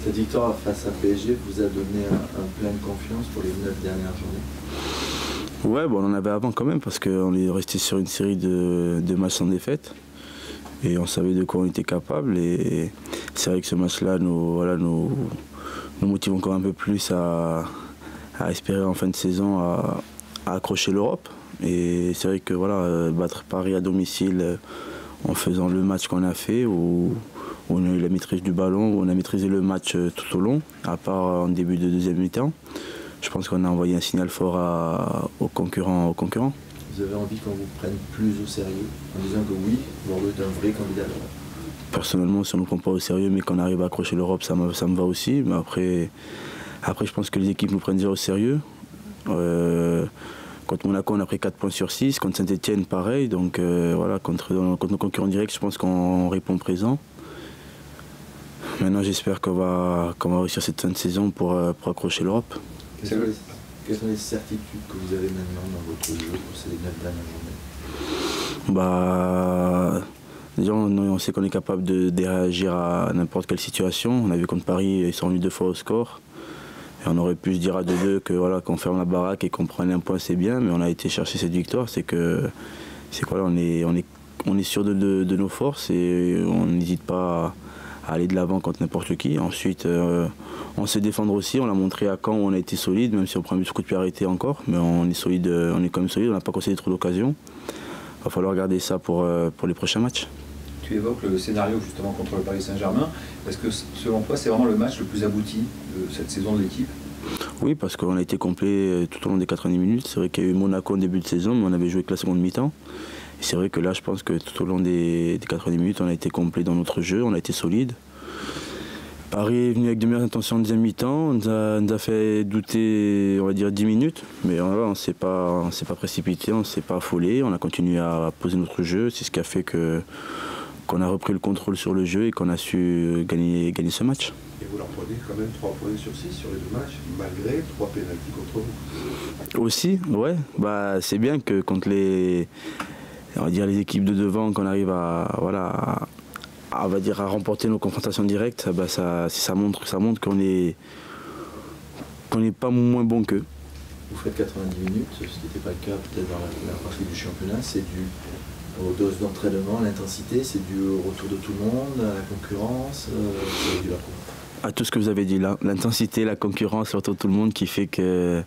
Cette victoire face à PSG vous a donné un plein de confiance pour les 9 dernières journées? Ouais, bon, on en avait avant quand même parce qu'on est resté sur une série de matchs sans défaite et on savait de quoi on était capable. Et c'est vrai que ce match-là nous motive encore un peu plus à espérer en fin de saison à accrocher l'Europe. Et c'est vrai que voilà, battre Paris à domicile en faisant le match qu'on a fait, où on a eu la maîtrise du ballon, où on a maîtrisé le match tout au long, à part en début de deuxième mi-temps. Je pense qu'on a envoyé un signal fort aux concurrents. Vous avez envie qu'on vous prenne plus au sérieux, en disant que oui, Bordeaux est un vrai candidat à l'Europe? Personnellement, si on ne nous prend pas au sérieux, mais qu'on arrive à accrocher l'Europe, ça me va aussi. Mais après, je pense que les équipes nous prennent déjà au sérieux. Contre Monaco, on a pris 4 points sur 6. Contre Saint-Etienne, pareil. Donc voilà, contre nos concurrents directs, je pense qu'on répond présent. Maintenant, j'espère qu'on va réussir cette fin de saison pour accrocher l'Europe. Quelles sont les certitudes que vous avez maintenant dans votre jeu pour ces 9 dernières journées? Déjà, on sait qu'on est capable de réagir à n'importe quelle situation. On a vu contre Paris, ils sont venus 2 fois au score. Et on aurait pu se dire à 2-2 que voilà, qu'on ferme la baraque et qu'on prenne un point, c'est bien, mais on a été chercher cette victoire. On est sûr de nos forces et on n'hésite pas à aller de l'avant contre n'importe qui. Ensuite, on sait défendre aussi. On l'a montré à Caen où on a été solide, même si on prend un coup de pied arrêté encore, mais on est solide, on est quand même solide. On n'a pas concédé trop d'occasions. Il va falloir garder ça pour les prochains matchs. Tu évoques le scénario justement contre le Paris Saint-Germain. Est-ce que selon toi c'est vraiment le match le plus abouti de cette saison de l'équipe? Oui, parce qu'on a été complet tout au long des 90 minutes. C'est vrai qu'il y a eu Monaco en début de saison, mais on avait joué que la seconde mi-temps. Et c'est vrai que là, je pense que tout au long des 90 minutes, on a été complet dans notre jeu, on a été solide. Paris est venu avec de meilleures intentions en deuxième mi-temps, on nous a fait douter, on va dire 10 minutes, mais voilà, on ne s'est pas précipité, on ne s'est pas affolé, on a continué à poser notre jeu. C'est ce qui a fait qu'on a repris le contrôle sur le jeu et qu'on a su gagner ce match. Et vous leur prenez quand même 3 points sur 6 sur les 2 matchs, malgré 3 pénaltys contre vous. Aussi, ouais, c'est bien que contre les équipes de devant, qu'on arrive à remporter nos confrontations directes, ça montre qu'on n'est pas moins bon qu'eux. Vous faites 90 minutes, ce qui n'était pas le cas peut-être dans la première partie du championnat. C'est dû aux doses d'entraînement, à l'intensité, c'est dû au retour de tout le monde, à la concurrence, c'est dû à quoi? À tout ce que vous avez dit là, l'intensité, la concurrence, le retour de tout le monde qui fait que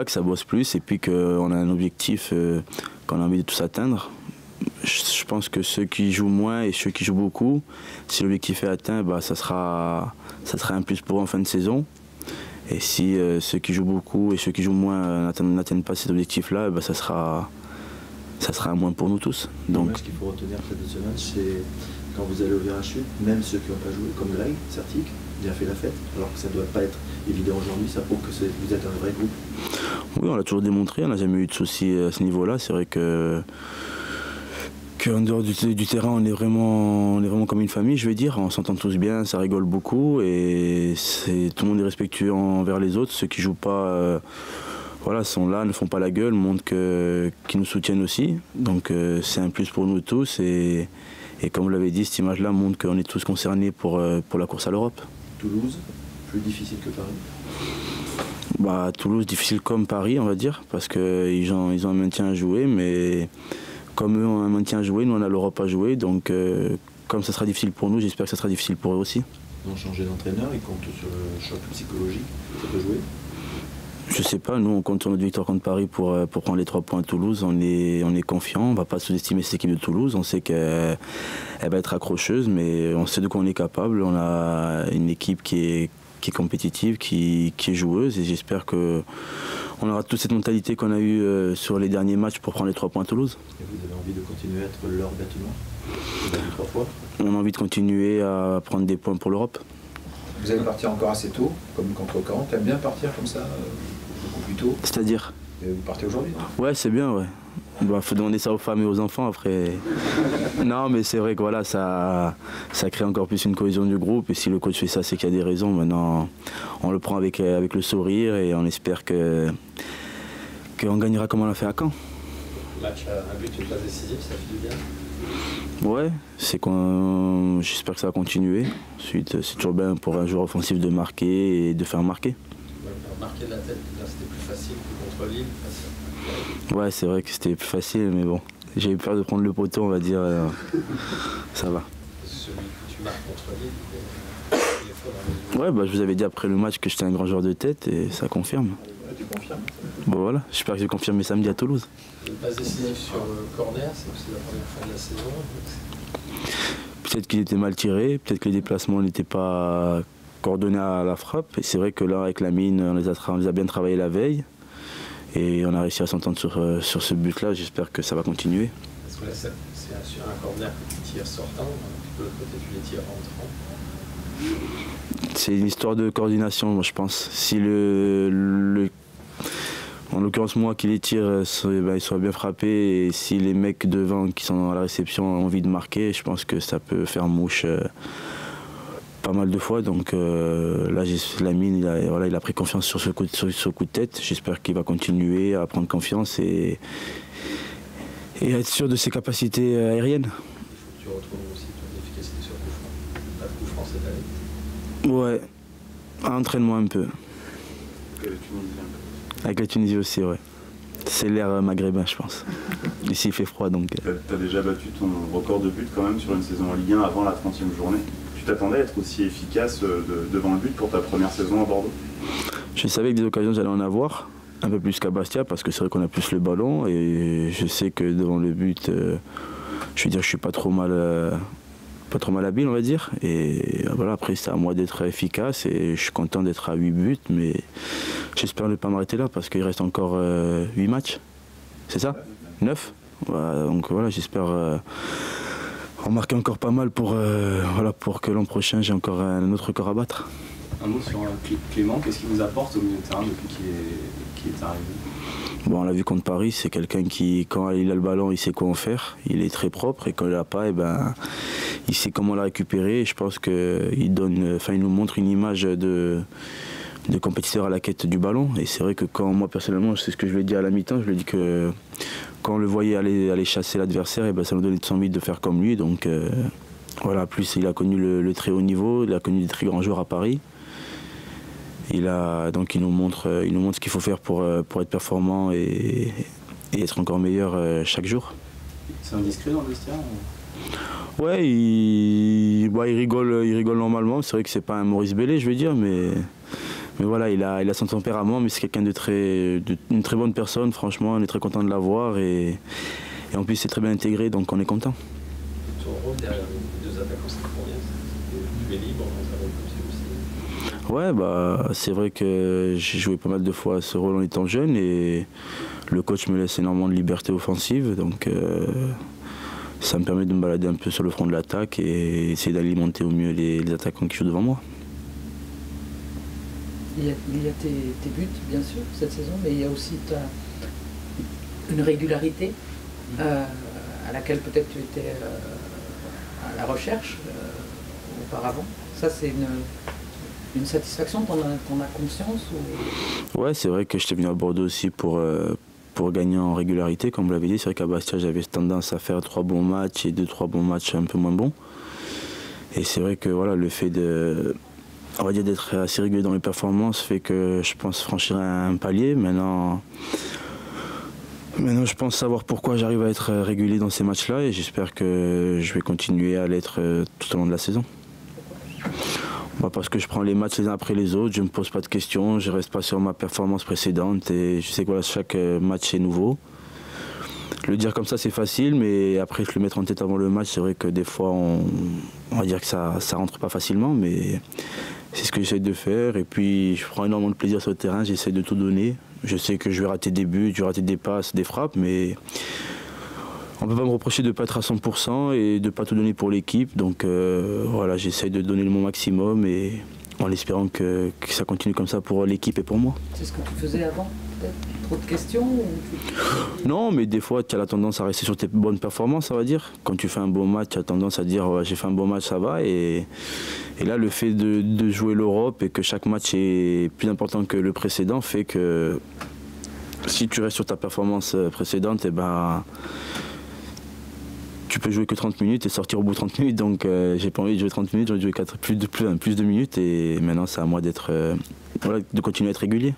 ça bosse plus et puis qu'on a un objectif qu'on a envie de tous atteindre. Je pense que ceux qui jouent moins et ceux qui jouent beaucoup, si l'objectif est atteint, ça sera un plus pour eux en fin de saison. Et si ceux qui jouent beaucoup et ceux qui jouent moins n'atteignent pas cet objectif-là, ça sera un moins pour nous tous. Donc, ce qu'il faut retenir de ce match, c'est quand vous allez au virage sud, même ceux qui n'ont pas joué, comme Greg, Certic, bien fait la fête, alors que ça ne doit pas être évident aujourd'hui, ça prouve que vous êt un vrai groupe. Oui, on l'a toujours démontré, on n'a jamais eu de soucis à ce niveau-là. C'est vrai qu'en dehors du terrain, on est vraiment comme une famille, je vais dire. On s'entend tous bien, ça rigole beaucoup et tout le monde est respectueux envers les autres. Ceux qui ne jouent pas sont là, ne font pas la gueule, montrent qu'ils nous soutiennent aussi. Donc c'est un plus pour nous tous et comme vous l'avez dit, cette image-là montre qu'on est tous concernés pour la course à l'Europe. Toulouse, plus difficile que Paris? Toulouse, difficile comme Paris, on va dire, parce qu'ils ont un maintien à jouer, mais comme eux ont un maintien à jouer, nous on a l'Europe à jouer, donc comme ça sera difficile pour nous, j'espère que ça sera difficile pour eux aussi. Ils ont changé d'entraîneur, ils comptent sur le choc psychologique, ça peut jouer? Je sais pas, nous on compte sur notre victoire contre Paris pour prendre les 3 points à Toulouse, on est confiant, on ne va pas sous-estimer cette équipe de Toulouse, on sait qu'elle va être accrocheuse, mais on sait de quoi on est capable, on a une équipe qui est compétitive, qui est joueuse et j'espère qu'on aura toute cette mentalité qu'on a eue sur les derniers matchs pour prendre les 3 points à Toulouse. Et vous avez envie de continuer à être leur bête noire? Vous avez 3 fois? On a envie de continuer à prendre des points pour l'Europe. Vous allez partir encore assez tôt, comme contre Caen. Tu aimes bien partir comme ça, beaucoup plus tôt? C'est-à-dire? Vous partez aujourd'hui? Ouais, c'est bien, ouais. Faut demander ça aux femmes et aux enfants après. Non, mais c'est vrai que voilà, ça crée encore plus une cohésion du groupe. Et si le coach fait ça, c'est qu'il y a des raisons. Maintenant, on le prend avec le sourire et on espère qu'on gagnera comme on l'a fait à Caen. Match, un but, une passe décisive, ça fait du bien? Ouais, j'espère que ça va continuer. Ensuite, c'est toujours bien pour un joueur offensif de marquer et de faire marquer. Marquer de la tête, c'était plus facile que contre Lille. Ouais, c'est vrai que c'était plus facile, mais bon, j'ai eu peur de prendre le poteau, on va dire. Ça va. Celui que tu marques contre Lille, il est fort. Ouais, bah, je vous avais dit après le match que j'étais un grand joueur de tête et ça confirme. Ouais, tu confirmes. Bon voilà, j'espère que j'ai confirmé samedi à Toulouse. Une passe décisive sur corner, c'est aussi la première fois de la saison. Peut-être qu'il était mal tiré, peut-être que les déplacements n'étaient pas coordonnés à la frappe. Et c'est vrai que là, avec Lamine, on les a bien travaillé la veille. Et on a réussi à s'entendre sur ce but-là. J'espère que ça va continuer. Parce que là, c'est sur un corner que tu tires sortant, de l'autre côté, tu les tires rentrant. C'est une histoire de coordination, moi, je pense. Si en l'occurrence, moi qui les tire, ils soient bien frappés. Et si les mecs devant qui sont à la réception ont envie de marquer, je pense que ça peut faire mouche pas mal de fois. Donc là, Lamine, il a pris confiance sur ce coup de tête. J'espère qu'il va continuer à prendre confiance et être sûr de ses capacités aériennes. Il faut que tu retrouves aussi ton efficacité sur coup franc. Pas de coup franc cette année. Ouais, à entraînement un peu. Avec la Tunisie aussi, ouais. C'est l'air maghrébin, je pense. Ici, il fait froid, donc. Tu as déjà battu ton record de buts quand même sur une saison en Ligue 1 avant la 30e journée. Tu t'attendais à être aussi efficace devant le but pour ta première saison à Bordeaux? Je savais que des occasions, j'allais en avoir, un peu plus qu'à Bastia, parce que c'est vrai qu'on a plus le ballon. Et je sais que devant le but, je veux dire, je suis pas trop mal habile, on va dire. Et voilà, après, c'est à moi d'être efficace et je suis content d'être à 8 buts, mais j'espère ne pas m'arrêter là parce qu'il reste encore 8 matchs. C'est ça? 9? Voilà, donc voilà, j'espère en marquer encore pas mal pour que l'an prochain, j'ai encore un autre record à battre. Un mot sur Clément, qu'est-ce qu'il vous apporte au milieu de terrain depuis qu'il est arrivé? Bon, on l'a vu contre Paris, c'est quelqu'un qui, quand il a le ballon, il sait quoi en faire. Il est très propre et quand il l'a pas, il sait comment la récupérer. Et je pense qu'il nous montre une image de compétiteur à la quête du ballon. Et c'est vrai que moi personnellement, c'est ce que je lui ai dit à la mi-temps, je lui ai dit que quand on le voyait aller chasser l'adversaire, ça nous donnait envie de faire comme lui. Donc voilà, plus il a connu le très haut niveau, il a connu des très grands joueurs à Paris. Donc il nous montre ce qu'il faut faire pour être performant et être encore meilleur chaque jour. C'est indiscret dans le vestiaire? Ouais, il rigole normalement. C'est vrai que c'est pas un Maurice Bellé, je veux dire, mais voilà, il a son tempérament, mais c'est quelqu'un d'une très bonne personne. Franchement, on est très content de l'avoir et en plus c'est très bien intégré, donc on est content. Ton rôle derrière les deux attaquants, c'est combien? Tu es libre dans un rôle comme ça aussi? Ouais, c'est vrai que j'ai joué pas mal de fois ce rôle en étant jeune et le coach me laisse énormément de liberté offensive, donc ça me permet de me balader un peu sur le front de l'attaque et essayer d'alimenter au mieux les attaquants qui jouent devant moi. Il y a tes buts, bien sûr, cette saison, mais il y a aussi une régularité à laquelle peut-être tu étais à la recherche auparavant. Ça, c'est une satisfaction, t'en as conscience ou... Ouais, c'est vrai que j'étais venu à Bordeaux aussi pour gagner en régularité, comme vous l'avez dit. C'est vrai qu'à Bastia, j'avais tendance à faire 3 bons matchs et 2-3 bons matchs un peu moins bons. Et c'est vrai que voilà, le fait d'être assez régulier dans les performances fait que je pense franchir un palier. Maintenant, je pense savoir pourquoi j'arrive à être régulier dans ces matchs-là et j'espère que je vais continuer à l'être tout au long de la saison. Parce que je prends les matchs les uns après les autres, je ne me pose pas de questions, je ne reste pas sur ma performance précédente et je sais que chaque match est nouveau. Le dire comme ça c'est facile, mais après le mettre en tête avant le match, c'est vrai que des fois on va dire que ça rentre pas facilement, mais c'est ce que j'essaie de faire. Et puis je prends énormément de plaisir sur le terrain, j'essaie de tout donner. Je sais que je vais rater des buts, je vais rater des passes, des frappes, mais on ne peut pas me reprocher de ne pas être à 100% et de ne pas tout donner pour l'équipe. Donc voilà, j'essaie de donner mon maximum et en espérant que ça continue comme ça pour l'équipe et pour moi. C'est ce que tu faisais avant, peut-être? Trop de questions ou Non, mais des fois, tu as la tendance à rester sur tes bonnes performances, on va dire. Quand tu fais un bon match, tu as tendance à dire ouais, j'ai fait un bon match, ça va. Et là, le fait de jouer l'Europe et que chaque match est plus important que le précédent fait que si tu restes sur ta performance précédente, tu peux jouer que 30 minutes et sortir au bout de 30 minutes. Donc j'ai pas envie de jouer 30 minutes, j'ai envie de jouer plus de minutes. Et maintenant, c'est à moi de continuer à être régulier.